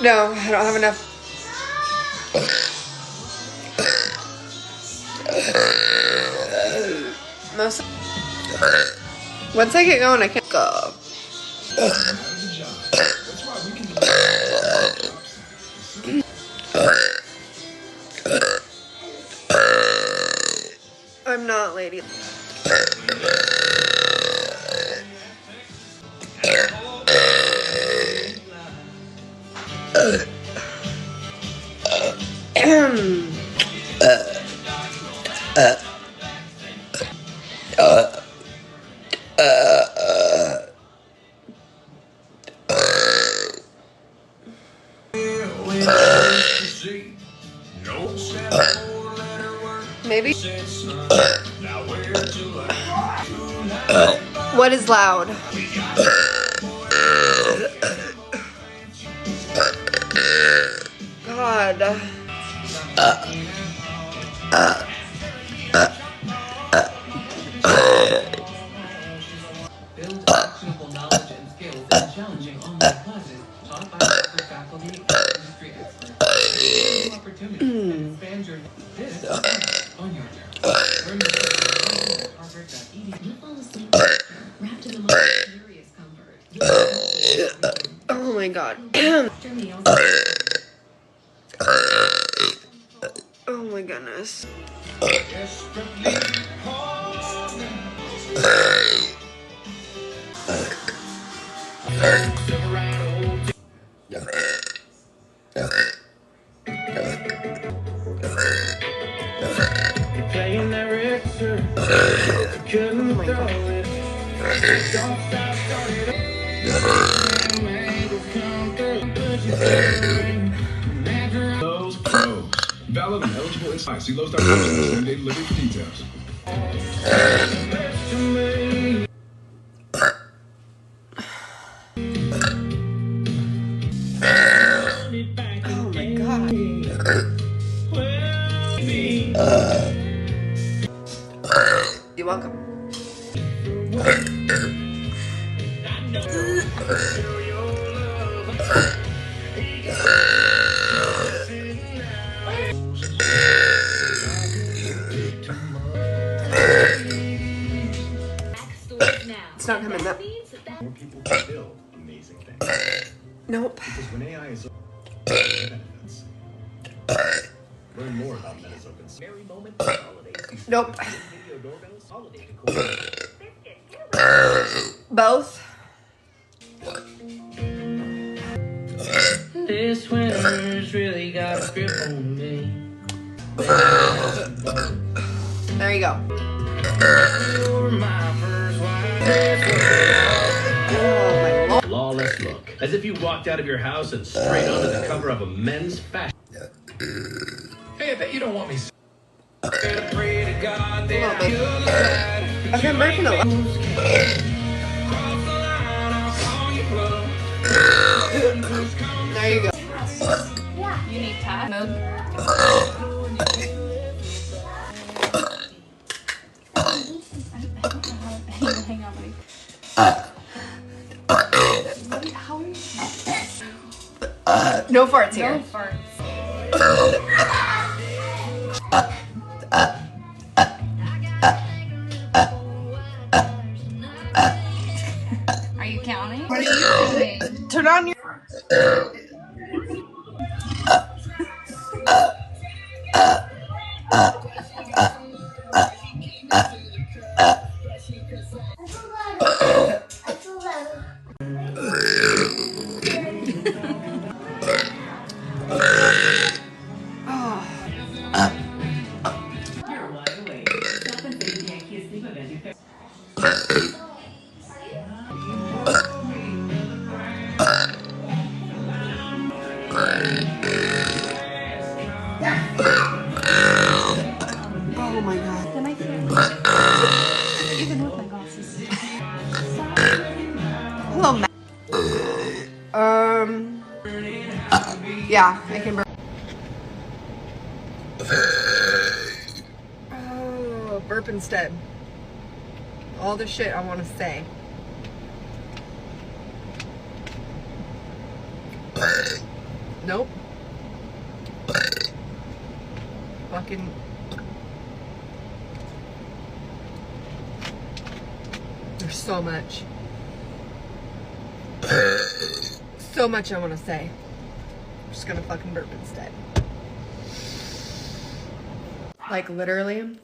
No, I don't have enough. Most. Once I get going, I can't go. I'm not, lady. Maybe. What is loud? God. Build actionable knowledge and skills in challenging online classes taught by expert faculty and industry experts. Opportunity expand your this on your turn. Learn more at harvard.edu. You fall asleep wrapped in the most luxurious comfort. Oh my God. Oh my goodness. Valid and eligible inside. See Lowe's.com for same day delivery for details. Oh my God. You're welcome. It's not coming up. More people can build amazing things. Nope. Because when AI is benefits. Learn more about Meta's open source. Nope. Both. This winter's really got a grip on me. There you go. You're my first Oh my Lord. Flawless look. As if you walked out of your house and straight onto the cover of a men's fashion. Hey, I bet you don't want me. Pray to God that Come on, babe. I've been burping a lot. There you go. You need time. Hang on, buddy. How are you? No farts here. No farts. Are you counting? What are you doing? Turn on your. Oh my God. Then I can't. Even with my glasses. Hello, Matt. Yeah, I can burp. Oh, burp instead. All the shit I want to say. Nope. Fucking. There's so much. So much I want to say. I'm just gonna fucking burp instead. Like literally.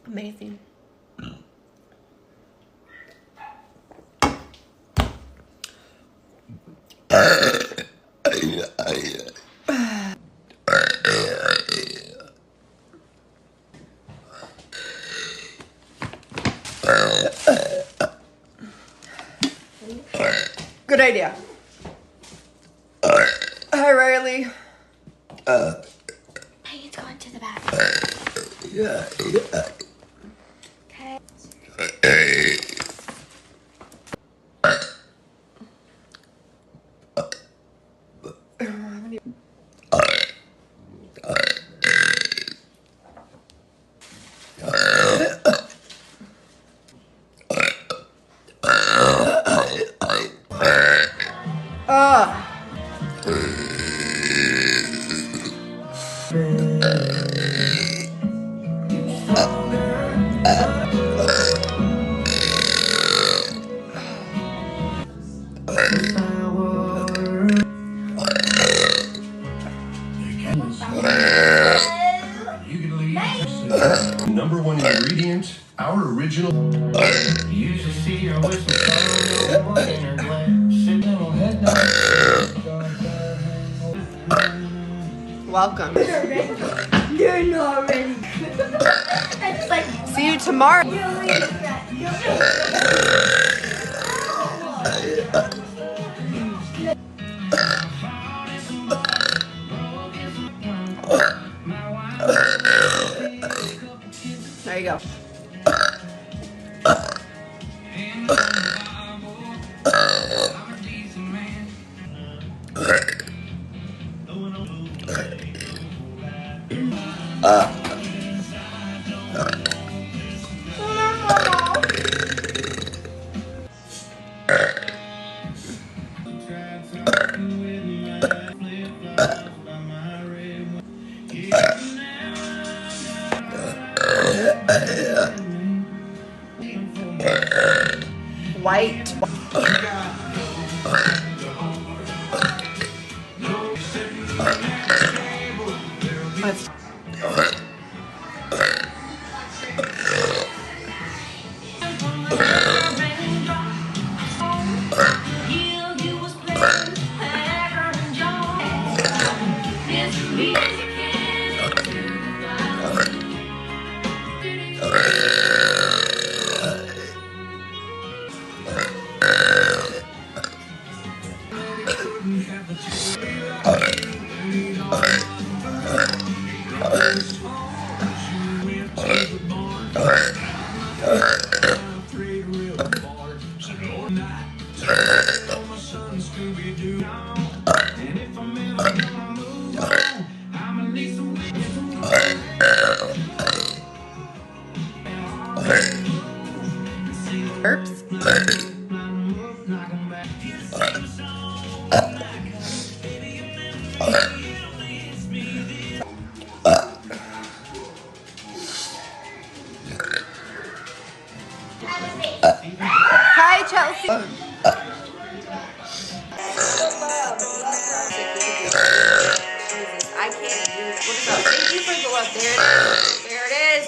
Amazing. Good idea. Hi, Riley. He's going to the bathroom. Okay. Number one ingredient, our original. Welcome. You're not ready. It's like, See you tomorrow. There you go. White. Burps. Hi, Chelsea. I can't do that. What about? Thank you for the love. There it is. There it is.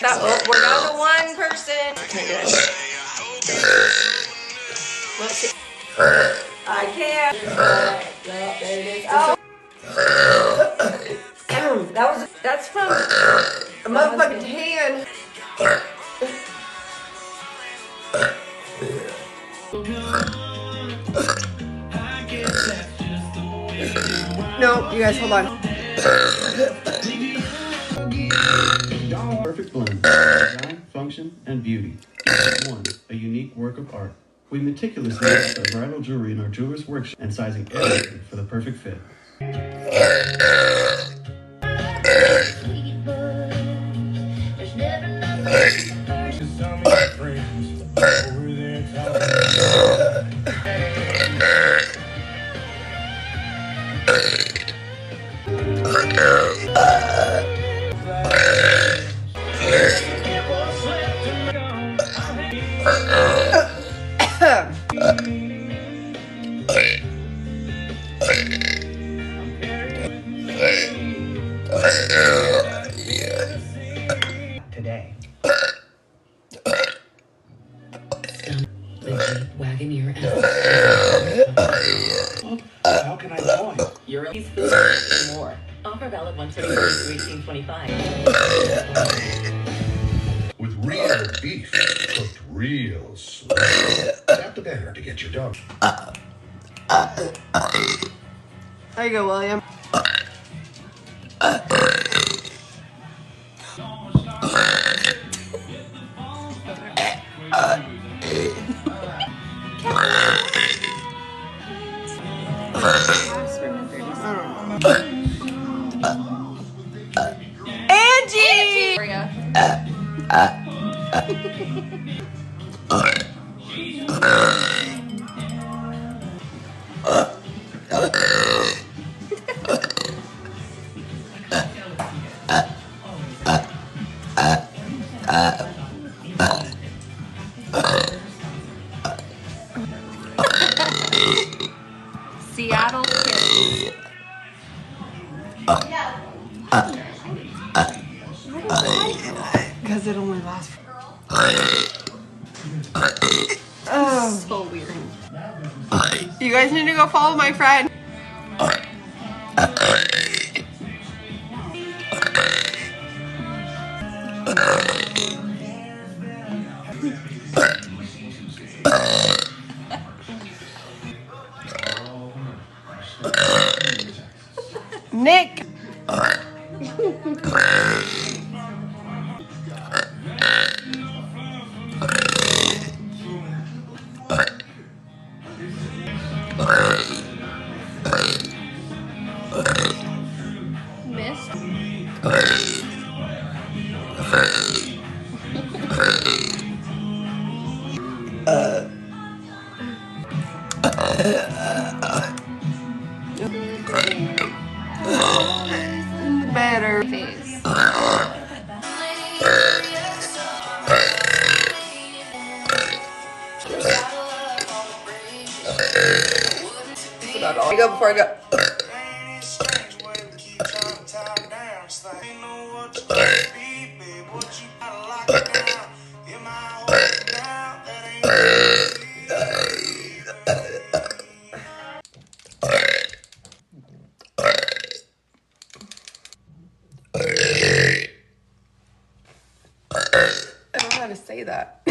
That, oh, we're down to one person. Okay, good. Let's see. I can't. There it is. Oh. That's from a motherfucking hand. No, you guys hold on. Perfect blend. Design, function, and beauty. Each one, a unique work of art. We meticulously use our bridal jewelry in our jeweler's workshop and sizing everything for the perfect fit. Offer valid 1/31 to 1825. With real beef, cooked real slow. Tap the banner to get your dog. There you go, William. Angie! Seattle Kids. Because it only lasts for... Oh. So weird. You guys need to go follow my friend. Nick. Missed. Better. Face. About all. I go before I go. I don't know how to say that.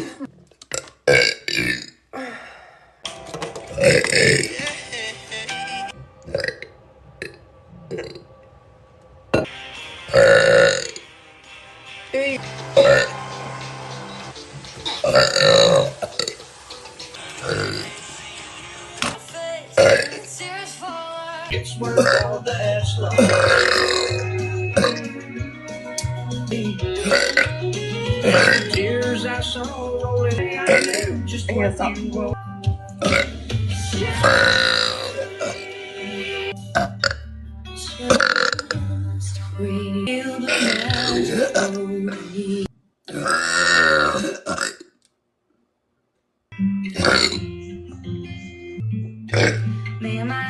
It's worth all that tears I saw rolling out. Just I can't stop.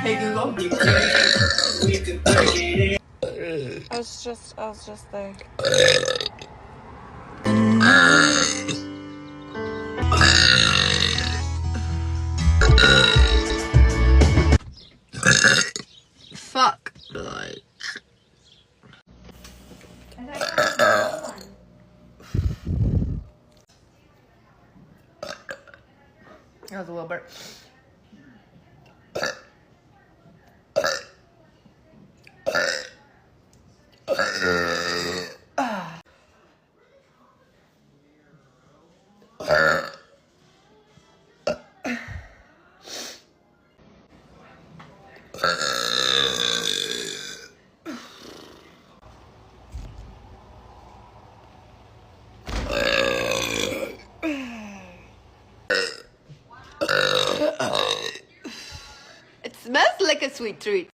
Hey Google. I was just there. Fuck. That was a little bit. It smells like a sweet treat.